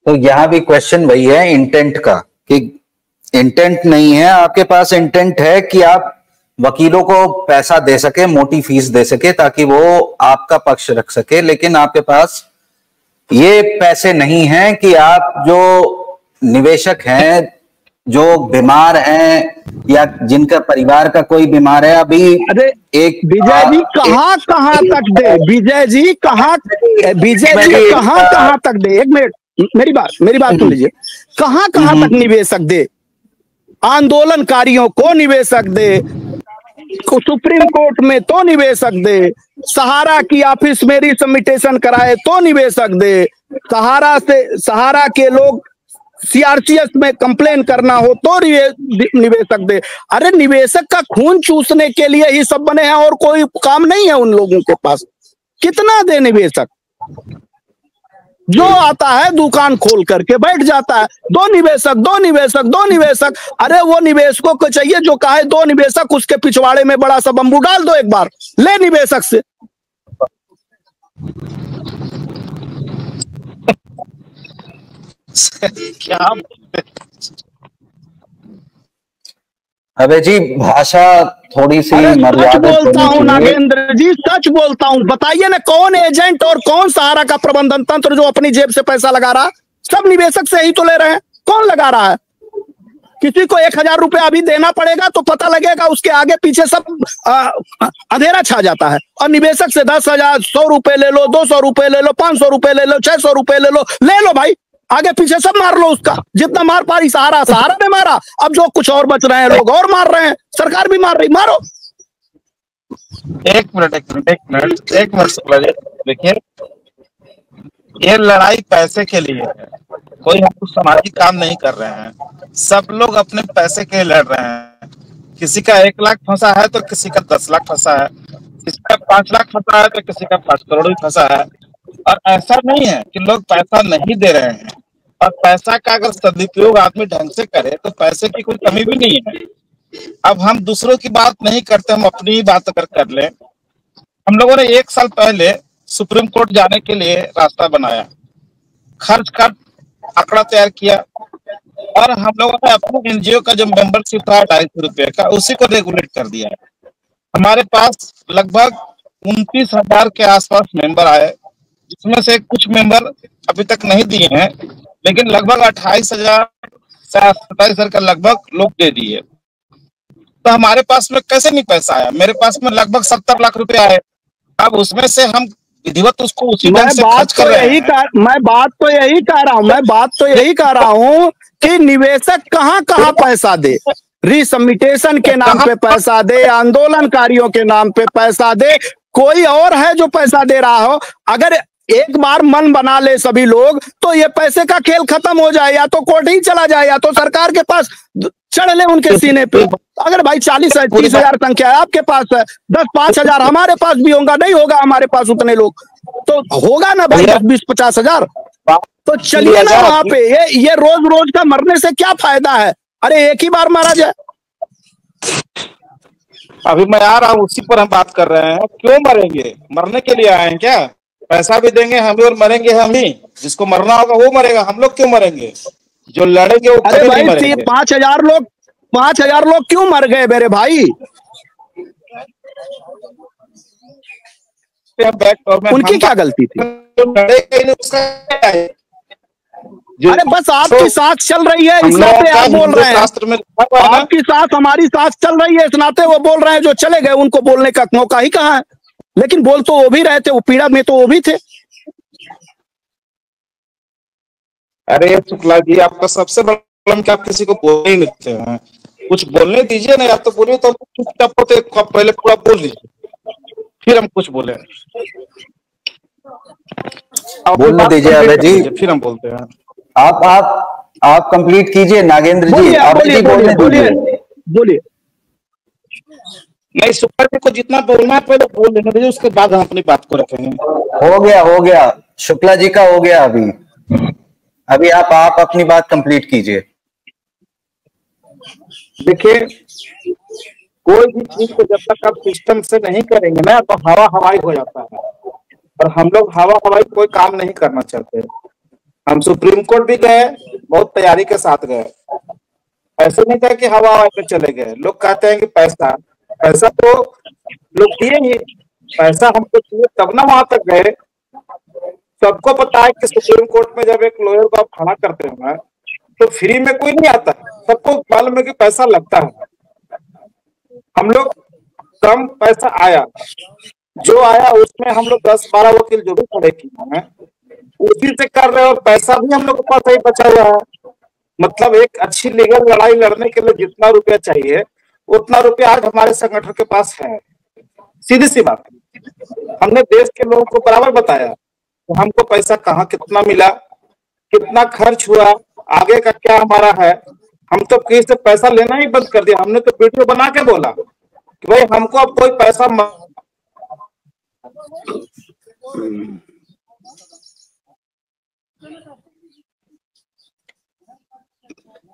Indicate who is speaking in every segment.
Speaker 1: तो यहाँ भी क्वेश्चन वही है इंटेंट का, कि इंटेंट नहीं है आपके पास। इंटेंट है कि आप वकीलों को पैसा दे सके, मोटी फीस दे सके, ताकि वो आपका पक्ष रख सके, लेकिन आपके पास ये पैसे नहीं हैं कि आप जो निवेशक हैं, जो बीमार हैं या जिनका परिवार का कोई बीमार है, अभी
Speaker 2: अरे
Speaker 1: एक
Speaker 2: विजय जी कहाँ तक दे, विजय जी कहाँ तक दे, एक मिनट मेरी बात सुन लीजिए। कहाँ तक निवेशक दे, आंदोलनकारियों को निवेशक दे, सुप्रीम कोर्ट में तो निवेशक दे, सहारा की ऑफिस में रिसबमिटेशन कराए तो निवेशक दे, सहारा के लोग सीआरसीएस में कंप्लेन करना हो तो निवेशक दे। अरे निवेशक का खून चूसने के लिए ही सब बने हैं, और कोई काम नहीं है उन लोगों के पास। कितना दे निवेशक? जो आता है दुकान खोल करके बैठ जाता है, दो निवेशक। अरे वो निवेशकों को चाहिए जो कहे दो निवेशक, उसके पिछवाड़े में बड़ा सा बम्बू डाल दो एक बार, ले निवेशक से।
Speaker 3: क्या
Speaker 1: अबे जी भाषा थोड़ी सी
Speaker 2: सच बोलता हूँ नागेंद्र जी, सच बोलता हूँ। बताइए ना कौन एजेंट और कौन सहारा का प्रबंधन तंत्र जो अपनी जेब से पैसा लगा रहा? सब निवेशक से ही तो ले रहे हैं। कौन लगा रहा है? किसी को 1000 रुपया अभी देना पड़ेगा तो पता लगेगा, उसके आगे पीछे सब अंधेरा छा जाता है। और निवेशक से 10,000, 100 रुपए ले लो, 200 रुपए ले लो, 500 रुपए ले लो, 600 रुपए ले लो भाई, आगे पीछे सब मार लो उसका, जितना मार पा रही। सहारा ने मारा, अब जो कुछ और बच रहे हैं लोग और मार रहे हैं, सरकार भी मार रही, मारो।
Speaker 3: एक मिनट शुक्ला जी, देखिए ये लड़ाई पैसे के लिए है, कोई हम कुछ सामाजिक काम नहीं कर रहे हैं। सब लोग अपने पैसे के लिए लड़ रहे हैं। किसी का 1 लाख फंसा है तो किसी का 10 लाख फंसा है, किसी का 5 लाख फंसा है तो किसी का 5 करोड़ भी फंसा है। और ऐसा नहीं है कि लोग पैसा नहीं दे रहे हैं, और पैसा का अगर सदुपयोग आदमी ढंग से करे तो पैसे की कोई कमी भी नहीं है। अब हम दूसरों की बात नहीं करते, हम अपनी ही बात अगर कर लें। हम लोगों ने 1 साल पहले सुप्रीम कोर्ट जाने के लिए रास्ता बनाया, खर्च का आंकड़ा तैयार किया, और हम लोगों ने अपने एनजीओ का जो मेंबरशिप था 250 रुपये का, उसी को रेगुलेट कर दिया। हमारे पास लगभग 29,000 के आसपास मेंबर आए, जिसमें से कुछ मेंबर अभी तक नहीं दिए हैं, लेकिन लगभग 28,000 से 27,000 का लगभग लोग दे दिए। तो हमारे पास में कैसे नहीं पैसा आया? मेरे पास में लगभग 70 लाख रुपए आए। अब उसमें से हम विधिवत उसको उसी ढंग से खर्च कर रहे हैं।
Speaker 2: मैं बात तो यही कह रहा हूँ कि निवेशक कहाँ पैसा दे। रिसबमिटेशन के नाम पे पैसा दे, आंदोलनकारियों के नाम पे पैसा दे, कोई और है जो पैसा दे रहा हो। अगर एक बार मन बना ले सभी लोग तो ये पैसे का खेल खत्म हो जाए, या तो कोर्ट ही चला जाए, या तो सरकार के पास चढ़ ले उनके सीने पे। अगर भाई 40-30,000 संख्या है आपके पास है, 10-5,000 हमारे पास भी होगा, नहीं होगा हमारे पास उतने लोग तो होगा ना भाई 10-20-50,000। तो चलिए ना वहां पे। ये रोज का मरने से क्या फायदा है? अरे एक ही बार मारा जाए।
Speaker 3: अभी मैं आ रहा हूँ, उसी पर हम बात कर रहे हैं। क्यों मरेंगे? मरने के लिए आए हैं क्या? पैसा भी देंगे हम ही और मरेंगे हम ही। जिसको मरना होगा वो मरेगा, हम लोग क्यों मरेंगे? जो लड़ेंगे वो कभी नहीं मरेंगे।
Speaker 2: 5,000 लोग क्यों मर गए मेरे भाई? उनकी क्या गलती थी? अरे बस आपकी सांस चल रही है, इस नाते आप बोल रहे हैं। आपकी सांस हमारी सांस चल रही है, इस नाते वो बोल रहे हैं। जो चले गए उनको बोलने का मौका ही कहाँ है? लेकिन बोल तो वो भी रहे थे, वो पीड़ा में तो वो भी थे।
Speaker 3: अरे शुक्ला जी, आपका सबसे बड़ा प्रॉब्लम क्या, आप किसी को बोलने ही नहीं देते हैं। कुछ बोलने दीजिए ना, या तो बोलिए तो चुपचाप होते, पहले पूरा बोल लीजिए, फिर हम कुछ बोले।
Speaker 1: बोलने दीजिए अभय जी,
Speaker 3: फिर हम बोलते हैं।
Speaker 1: आप कंप्लीट कीजिए नागेंद्र जी।
Speaker 2: बोलिए।
Speaker 3: नहीं, शुक्ला जी को जितना बोलना है पहले बोल लेने दीजिए, उसके बाद हम अपनी बात को रखेंगे।
Speaker 1: हो गया शुक्ला जी का हो गया। अभी आप अपनी बात कंप्लीट कीजिए।
Speaker 3: देखिए, कोई भी चीज को जब तक आप सिस्टम से नहीं करेंगे ना, तो हवा हवाई हो जाता है। और हम लोग हवा हवाई कोई काम नहीं करना चाहते। हम सुप्रीम कोर्ट भी गए, बहुत तैयारी के साथ गए। ऐसे नहीं था कि हवा हवा में चले गए। लोग कहते हैं कि पैसा पैसा तो लोग दिए ही, पैसा हमको दिए तब ना वहां तक गए। सबको पता है कि सुप्रीम कोर्ट में जब एक लॉयर को आप खड़ा करते हो ना, तो फ्री में कोई नहीं आता, सबको मालूम है कि पैसा लगता है। हम लोग कम पैसा आया, जो आया उसमें हम लोग 10-12 वकील जो भी खड़े किए हैं उसी से कर रहे हैं, और पैसा भी हम लोग के पास ही बचा हुआ है। मतलब एक अच्छी लीगल लड़ाई लड़ने के लिए जितना रुपया चाहिए उतना रुपया आज हमारे संगठन के पास है। सीधी सी बात है। हमने देश के लोगों को बराबर बताया तो हमको पैसा कहाँ कितना मिला, कितना खर्च हुआ, आगे का क्या हमारा है। हम तो किसी से पैसा लेना ही बंद कर दिया। हमने तो वीडियो बना के बोला कि भाई हमको अब कोई पैसा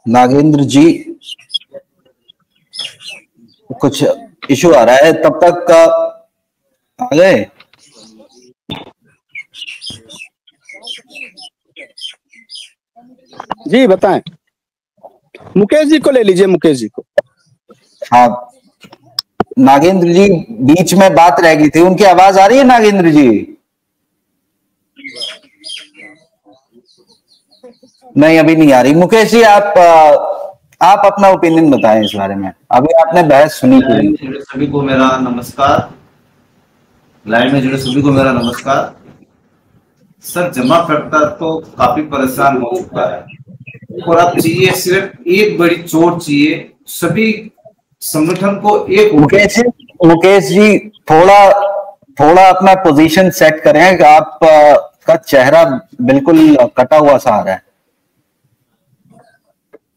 Speaker 1: नागेंद्र जी कुछ इशू आ रहा है, तब तक आ गए।
Speaker 2: जी बताएं, मुकेश जी को ले लीजिए, मुकेश जी को।
Speaker 1: हाँ नागेंद्र जी बीच में बात रह गई थी, उनकी आवाज आ रही है नागेंद्र जी? नहीं अभी नहीं आ रही। मुकेश जी आप अपना ओपिनियन बताएं इस बारे में, अभी आपने बहस सुनी थी।
Speaker 4: सभी को मेरा नमस्कार, लाइव में जुड़े सभी को मेरा नमस्कार। सर जमाकर्ता तो काफी परेशान हो चुका है और अब चाहिए सिर्फ एक बड़ी चोट चाहिए, सभी संगठन को एक।
Speaker 1: मुकेश जी थोड़ा अपना पोजीशन सेट करें, आप का चेहरा बिल्कुल कटा हुआ सा आ रहा है।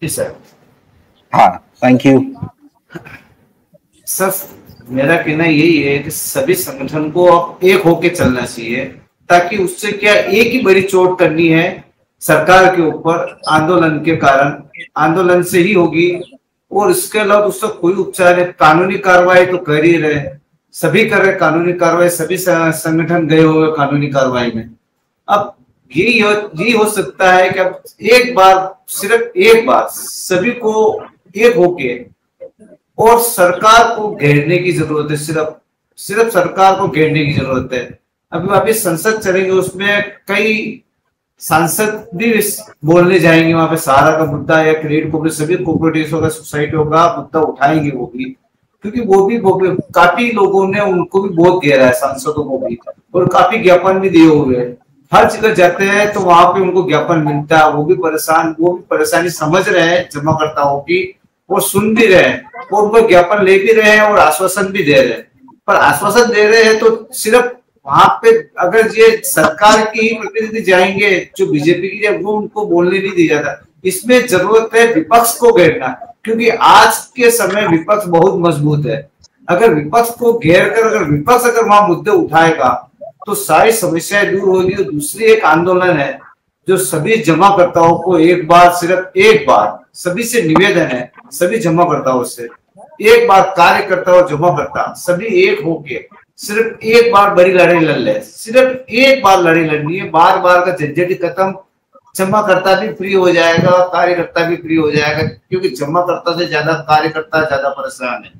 Speaker 4: जी सर।
Speaker 1: हाँ थैंक यू
Speaker 4: सर। मेरा कहना यही है कि सभी संगठन को अब एक होके चलना चाहिए, ताकि उससे क्या एक ही बड़ी चोट करनी है सरकार के ऊपर, आंदोलन के कारण, आंदोलन से ही होगी। और इसके अलावा उसका कोई उपचार है। कानूनी कार्रवाई तो कर ही रहे, सभी कर रहे कानूनी कार्रवाई, सभी संगठन गए हुए कानूनी कार्रवाई में। अब यही हो सकता है कि अब एक बार, सिर्फ एक बार सभी को एक होके और सरकार को घेरने की जरूरत है। सिर्फ सरकार को घेरने की जरूरत है। अभी वापिस संसद चलेंगे, उसमें कई सांसद भी बोलने जाएंगे, वहां पे सहारा का मुद्दा या क्रेडिट को सभी कोऑपरेटिव का, सोसाइटियों का मुद्दा उठाएंगे वो भी, क्योंकि वो भी काफी लोगों ने उनको भी बहुत घेरा है, सांसदों को भी, और काफी ज्ञापन भी दिए हुए हैं। हर जगह जाते हैं तो वहां पे उनको ज्ञापन मिलता है, वो भी परेशानी समझ रहे हैं जमाकर्ताओं की, और सुन भी रहे हैं, और उनको ज्ञापन ले भी रहे हैं और आश्वासन भी दे रहे हैं। पर आश्वासन दे रहे हैं तो सिर्फ वहां पे, अगर ये सरकार की ही प्रतिनिधि जाएंगे जो बीजेपी की, वो उनको बोलने नहीं दिया जाता। इसमें जरूरत है विपक्ष को घेरना, क्योंकि आज के समय विपक्ष बहुत मजबूत है। अगर विपक्ष को घेर कर अगर विपक्ष वहां मुद्दे उठाएगा तो सारी समस्याएं दूर होगी। और दूसरी एक आंदोलन है जो सभी जमाकर्ताओं को एक बार, सिर्फ एक बार सभी से निवेदन है, सभी जमाकर्ताओं से, एक बार कार्यकर्ता जमाकर्ता सभी एक होके सिर्फ एक बार बड़ी लड़ाई लड़ ले। सिर्फ एक बार लड़ाई लड़नी है, बार बार का झंझट खत्म, जमाकर्ता भी फ्री हो जाएगा, कार्यकर्ता भी फ्री हो जाएगा, क्योंकि जमाकर्ता से ज्यादा कार्यकर्ता ज्यादा परेशान है।